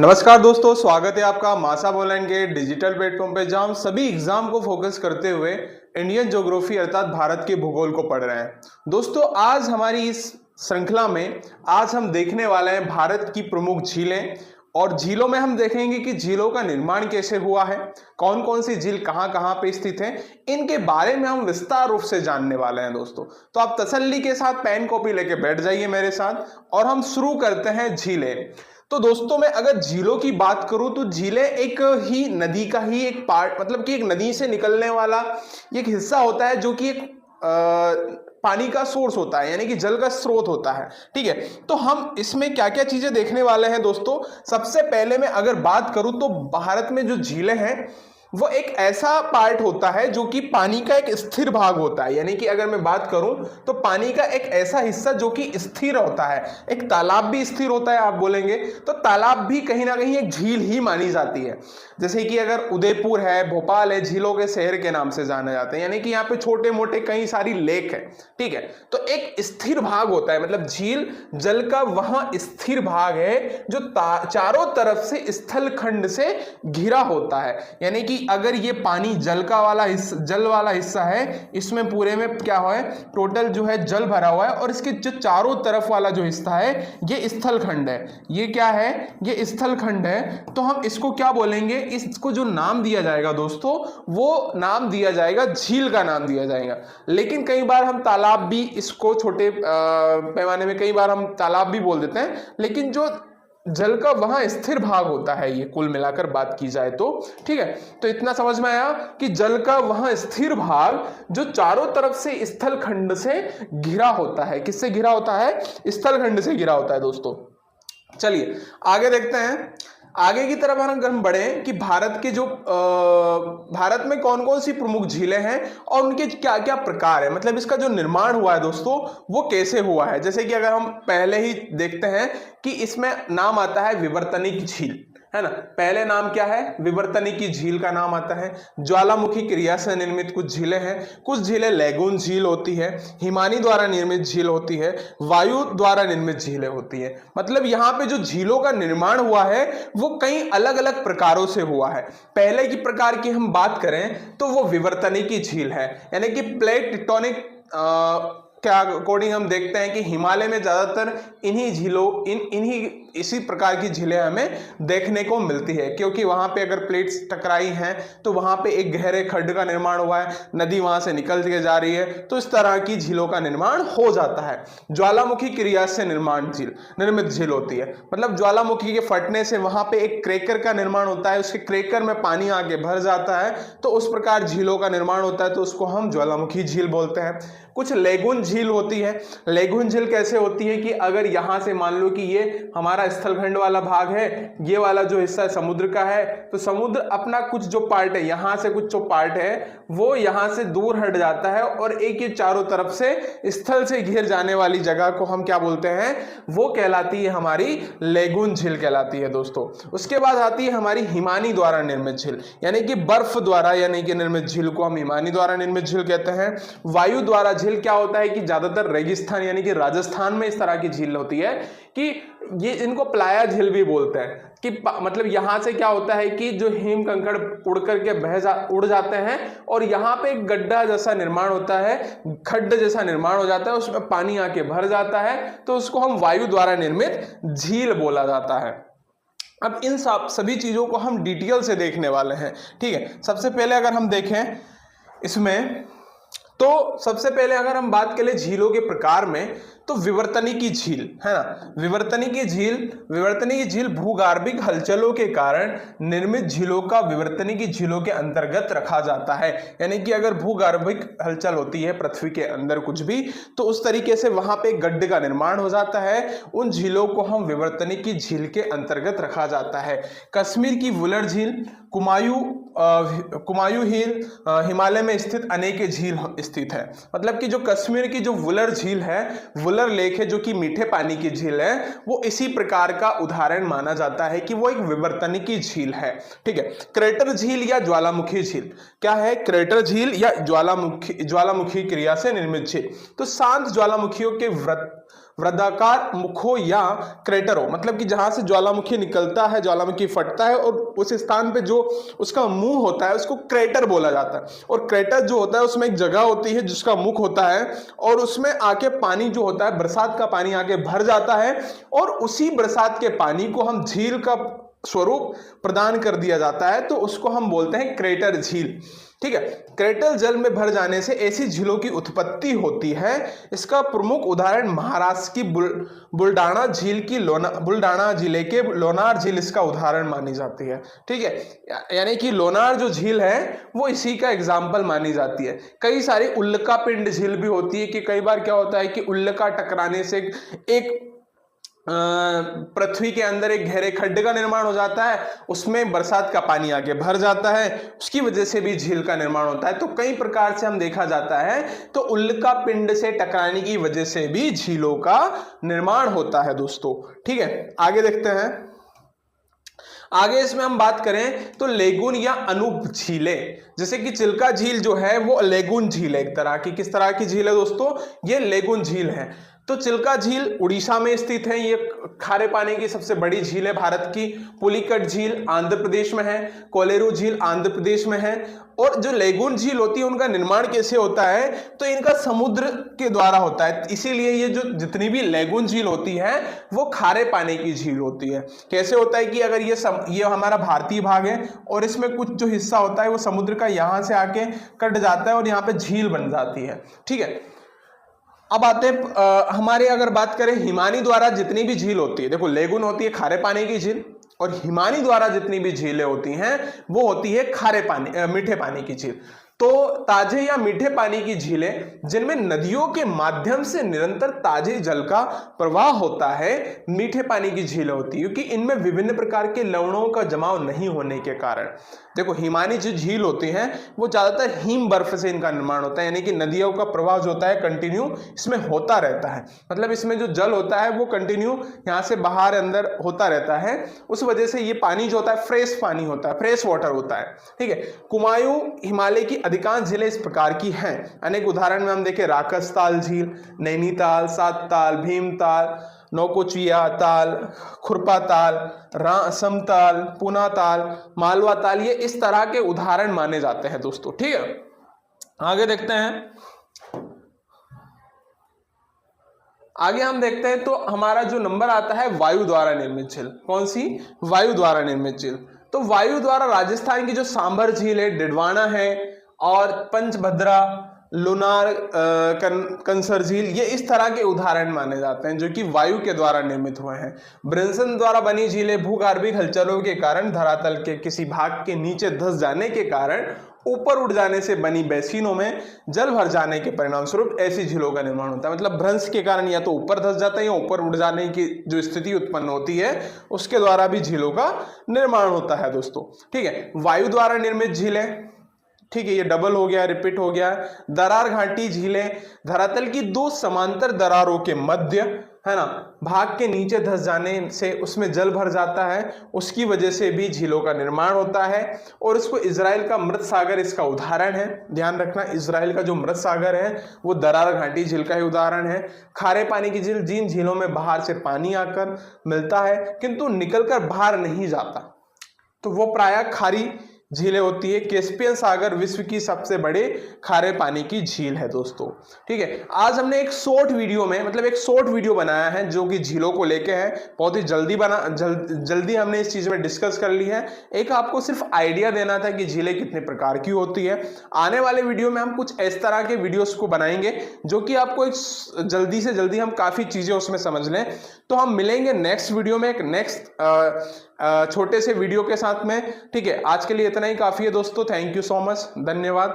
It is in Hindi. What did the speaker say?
नमस्कार दोस्तों, स्वागत है आपका मासा बोलैंड के डिजिटल प्लेटफॉर्म पे, जहां हम सभी एग्जाम को फोकस करते हुए इंडियन ज्योग्राफी अर्थात भारत के भूगोल को पढ़ रहे हैं। दोस्तों, आज हमारी इस श्रृंखला में आज हम देखने वाले हैं भारत की प्रमुख झीलें, और झीलों में हम देखेंगे कि झीलों का निर्माण कैसे हुआ है, कौन कौन सी झील कहां कहां पे स्थित है, इनके बारे में हम विस्तार रूप से जानने वाले हैं दोस्तों। तो आप तसल्ली के साथ पेन कॉपी लेके बैठ जाइए मेरे साथ, और हम शुरू करते हैं झीलें। तो दोस्तों, मैं अगर झीलों की बात करूं तो झीलें एक ही नदी का ही एक पार्ट, मतलब कि एक नदी से निकलने वाला एक हिस्सा होता है जो कि एक पानी का सोर्स होता है, यानी कि जल का स्रोत होता है। ठीक है, तो हम इसमें क्या क्या चीजें देखने वाले हैं दोस्तों। सबसे पहले मैं अगर बात करूं तो भारत में जो झीलें हैं वो एक ऐसा पार्ट होता है जो कि पानी का एक स्थिर भाग होता है, यानी कि अगर मैं बात करूं तो पानी का एक ऐसा हिस्सा जो कि स्थिर होता है। एक तालाब भी स्थिर होता है, आप बोलेंगे तो तालाब भी कहीं ना कहीं एक झील ही मानी जाती है। जैसे कि अगर उदयपुर है, भोपाल है, झीलों के शहर के नाम से जाने जाते हैं, यानी कि यहाँ पे छोटे मोटे कई सारी लेक है। ठीक है, तो एक स्थिर भाग होता है, मतलब झील जल का वहां स्थिर भाग है जो चारों तरफ से स्थल खंड से घिरा होता है। यानी कि अगर ये पानी जल वाला हिस्सा है, इसमें पूरे में क्या है, टोटल जो है जल भरा हुआ है, और इसके जो चारों तरफ वाला जो हिस्सा है ये स्थल खंड है। ये क्या है, ये स्थल खंड है। तो हम इसको क्या बोलेंगे, इसको जो नाम दिया जाएगा दोस्तों, वो नाम दिया जाएगा झील का नाम दिया जाएगा। लेकिन कई बार हम तालाब भी, इसको छोटे पैमाने में कई बार हम तालाब भी बोल देते हैं, लेकिन जो जल का वहां स्थिर भाग होता है, ये कुल मिलाकर बात की जाए तो। ठीक है, तो इतना समझ में आया कि जल का वहां स्थिर भाग जो चारों तरफ से स्थल खंड से घिरा होता है। किससे घिरा होता है? स्थल खंड से घिरा होता है दोस्तों। चलिए आगे देखते हैं। आगे की तरफ अगर हम बढ़े कि भारत में कौन कौन सी प्रमुख झीलें हैं और उनके क्या क्या प्रकार है, मतलब इसका जो निर्माण हुआ है दोस्तों वो कैसे हुआ है। जैसे कि अगर हम पहले ही देखते हैं कि इसमें नाम आता है विवर्तनिक झील, है ना। पहले नाम क्या है? विवर्तनिकी झील का नाम आता है। ज्वालामुखी क्रिया से निर्मित कुछ झीलें हैं। कुछ झीलें लैगून झील होती है, हिमानी द्वारा निर्मित झील होती है, वायु द्वारा निर्मित झीलें होती है। मतलब यहाँ पे जो झीलों का निर्माण हुआ है वो कई अलग अलग प्रकारों से हुआ है। पहले की प्रकार की हम बात करें तो वो विवर्तनिकी झील है, यानी कि प्लेट टेक्टोनिक क्या अकॉर्डिंग हम देखते हैं कि हिमालय में ज्यादातर इन्हीं झीलों इसी प्रकार की झीलें हमें देखने को मिलती है, क्योंकि वहां पे अगर प्लेट्स टकराई हैं तो वहां पे एक गहरे खड्ड का निर्माण हुआ है, नदी वहां से निकल के जा रही है, तो इस तरह की झीलों का निर्माण हो जाता है। ज्वालामुखी क्रिया से निर्मित झील होती है, मतलब ज्वालामुखी के फटने से वहां पे एक क्रैकर का निर्माण होता है, उसके क्रैकर में पानी आगे भर जाता है, तो उस प्रकार झीलों का निर्माण होता है, तो उसको हम ज्वालामुखी झील बोलते हैं। कुछ लैगून झील होती है। लैगून झील कैसे होती है कि अगर यहां से मान लो कि ये हमारा स्थलखंड वाला भाग है, ये वाला जो हिस्सा समुद्र का है, तो समुद्र अपना कुछ जो पार्ट है, यहां से कुछ जो पार्ट है वो यहां से दूर हट जाता है, और एक ही चारों तरफ से स्थल से घिर जाने वाली जगह को हम क्या बोलते हैं, वो कहलाती है हमारी लैगून झील कहलाती है दोस्तों। उसके बाद आती है हमारी हिमानी द्वारा निर्मित झील, यानी कि बर्फ द्वारा यानी कि निर्मित झील को हम हिमानी द्वारा निर्मित झील कहते हैं। वायु द्वारा झील क्या होता है कि ज्यादातर रेगिस्तान यानी कि राजस्थान में इस तरह की झील होती है कि ये इनको प्लाया झील भी बोलते हैं, कि मतलब यहां से क्या होता है कि जो हिम कंकड़ उड़ करके उड़ जाते हैं, और यहां पे एक गड्ढा जैसा निर्माण होता है, खड्ड जैसा निर्माण हो जाता है, उसमें पानी आके भर जाता है, तो उसको हम वायु द्वारा निर्मित झील बोला जाता है। अब इन सभी चीजों को हम डिटेल से देखने वाले हैं। ठीक है, सबसे पहले अगर हम देखें इसमें, तो सबसे पहले अगर हम बात करें झीलों के प्रकार में, तो विवर्तनिकी झील है ना। विवर्तनिकी झील भूगर्भिक हलचलों के कारण निर्मित झीलों का विवर्तनिकी झीलों के अंतर्गत रखा जाता है। यानी कि अगर भूगर्भिक हलचल होती है पृथ्वी के अंदर कुछ भी, तो उस तरीके से वहां पे गड्ढे का निर्माण हो जाता है, उन झीलों को हम विवर्तनिकी झील के अंतर्गत रखा जाता है। कश्मीर की वुलर झील, कुमायूं हिल, हिमालय में स्थित अनेक झील स्थित है। मतलब कि जो कश्मीर की जो वुलर झील है, वुलर लेक है, जो कि मीठे पानी की झील है, वो इसी प्रकार का उदाहरण माना जाता है कि वो एक विवर्तनिकी झील है। ठीक है, क्रेटर झील या ज्वालामुखी झील क्या है? क्रेटर झील या ज्वालामुखी क्रिया से निर्मित झील। तो शांत ज्वालामुखियों के वृत्ताकार मुख हो या क्रेटर हो, मतलब कि जहां से ज्वालामुखी निकलता है, ज्वालामुखी फटता है और उस स्थान पे जो उसका मुंह होता है उसको क्रेटर बोला जाता है। और क्रेटर जो होता है उसमें एक जगह होती है जिसका मुख होता है और उसमें आके पानी जो होता है, बरसात का पानी आके भर जाता है और उसी बरसात के पानी को हम झील का स्वरूप प्रदान कर दिया जाता है, तो उसको हम बोलते हैं क्रेटर झील। ठीक है, क्रेटर जल में भर जाने से ऐसी झीलों की उत्पत्ति होती है। इसका प्रमुख उदाहरण महाराष्ट्र की बुलडाना झील की बुलडाना जिले के लोनार झील इसका उदाहरण मानी जाती है। ठीक है, यानी कि लोनार जो झील है वो इसी का एग्जाम्पल मानी जाती है। कई सारी उल्का पिंड झील भी होती है कि कई बार क्या होता है कि उल्का टकराने से एक पृथ्वी के अंदर एक गहरे खड्डे का निर्माण हो जाता है, उसमें बरसात का पानी आके भर जाता है, उसकी वजह से भी झील का निर्माण होता है। तो कई प्रकार से हम देखा जाता है, तो उल्का पिंड से टकराने की वजह से भी झीलों का निर्माण होता है दोस्तों। ठीक है, आगे देखते हैं। आगे इसमें हम बात करें तो लेगुन या अनुप झीलें, जैसे कि चिल्का झील जो है वो लेगुन झील है एक तरह की। किस तरह की झील है दोस्तों? ये लेगुन झील है। तो चिल्का झील उड़ीसा में स्थित है, ये खारे पानी की सबसे बड़ी झील है भारत की। पुलिकट झील आंध्र प्रदेश में है, कोलेरू झील आंध्र प्रदेश में है। और जो लेगुन झील होती है उनका निर्माण कैसे होता है? तो इनका समुद्र के द्वारा होता है, इसीलिए ये जो जितनी भी लेगुन झील होती है वो खारे पानी की झील होती है। कैसे होता है कि अगर ये हमारा भारतीय भाग है और इसमें कुछ जो हिस्सा होता है वो समुद्र का यहां से आके कट जाता है और यहाँ पे झील बन जाती है। ठीक है, अब आते हैं हमारे अगर बात करें हिमानी द्वारा जितनी भी झील होती है, देखो लेगुन होती है खारे पानी की झील और हिमानी द्वारा जितनी भी झीलें होती हैं वो होती है खारे पानी मीठे पानी की झील। तो ताजे या मीठे पानी की झीलें जिनमें नदियों के माध्यम से निरंतर ताजे जल का प्रवाह होता है, मीठे पानी की झीलें होती है, क्योंकि इनमें विभिन्न प्रकार के लवणों का जमाव नहीं होने के कारण। देखो हिमानी जो झील होती हैं वो ज्यादातर हिम बर्फ से इनका निर्माण होता है, यानी कि नदियों का प्रवाह जो होता है कंटिन्यू इसमें होता रहता है, मतलब इसमें जो जल होता है वो कंटिन्यू यहाँ से बाहर अंदर होता रहता है। उस वजह से ये पानी जो होता है फ्रेश पानी होता है, फ्रेश वाटर होता है। ठीक है, कुमायूं हिमालय की अधिकांश झीलें इस प्रकार की हैं। अनेक उदाहरण में हम देखें राकसताल झील, नैनीताल, सातताल, भीमताल, नौकोचिया ताल, खुरपा ताल, असम ताल, पूना ताल, मालवा ताल, ये इस तरह के उदाहरण माने जाते हैं दोस्तों। ठीक है, आगे देखते हैं। आगे हम देखते हैं तो हमारा जो नंबर आता है वायु द्वारा निर्मित झील। कौन सी? वायु द्वारा निर्मित झील। तो वायु द्वारा राजस्थान की जो सांभर झील है, डिडवाना है और पंचभद्रा, लुनार, कंसर झील, ये इस तरह के उदाहरण माने जाते हैं जो कि वायु के द्वारा निर्मित हुए हैं। ब्रिंसन द्वारा बनी झीलें भूगर्भीय हलचलों के कारण धरातल के किसी भाग के नीचे धंस जाने के कारण ऊपर उड़ जाने से बनी बेसिनों में जल भर जाने के परिणाम स्वरूप ऐसी झीलों का निर्माण होता है। मतलब भ्रंश के कारण या तो ऊपर धंस जाता है या ऊपर उड़ जाने की जो स्थिति उत्पन्न होती है उसके द्वारा भी झीलों का निर्माण होता है दोस्तों। ठीक है, वायु द्वारा निर्मित झीलें, ठीक है, ये डबल हो गया, रिपीट हो गया। दरार घाटी झीलें धरातल की दो समांतर दरारों के मध्य, है ना, भाग के नीचे धंस जाने से उसमें जल भर जाता है, उसकी वजह से भी झीलों का निर्माण होता है। और इसको इजराइल का मृत सागर इसका उदाहरण है। ध्यान रखना, इजराइल का जो मृत सागर है वो दरार घाटी झील का ही उदाहरण है। खारे पानी की झील, जिन झीलों में बाहर से पानी आकर मिलता है किंतु निकलकर बाहर नहीं जाता, तो वो प्रायः खारी झीलें होती है। कैस्पियन सागर विश्व की सबसे बड़े खारे पानी की झील है दोस्तों। ठीक है, आज हमने एक शॉर्ट वीडियो में, मतलब एक शॉर्ट वीडियो बनाया है जो कि झीलों को लेके है। बहुत ही जल्दी हमने इस चीज में डिस्कस कर ली है। एक आपको सिर्फ आइडिया देना था कि झीलें कितने प्रकार की होती है। आने वाले वीडियो में हम कुछ इस तरह के वीडियोस को बनाएंगे जो कि आपको एक जल्दी से जल्दी हम काफी चीजें उसमें समझ लें। तो हम मिलेंगे नेक्स्ट वीडियो में एक नेक्स्ट छोटे से वीडियो के साथ में। ठीक है, आज के लिए इतना ही काफी है दोस्तों। थैंक यू सो मच, धन्यवाद।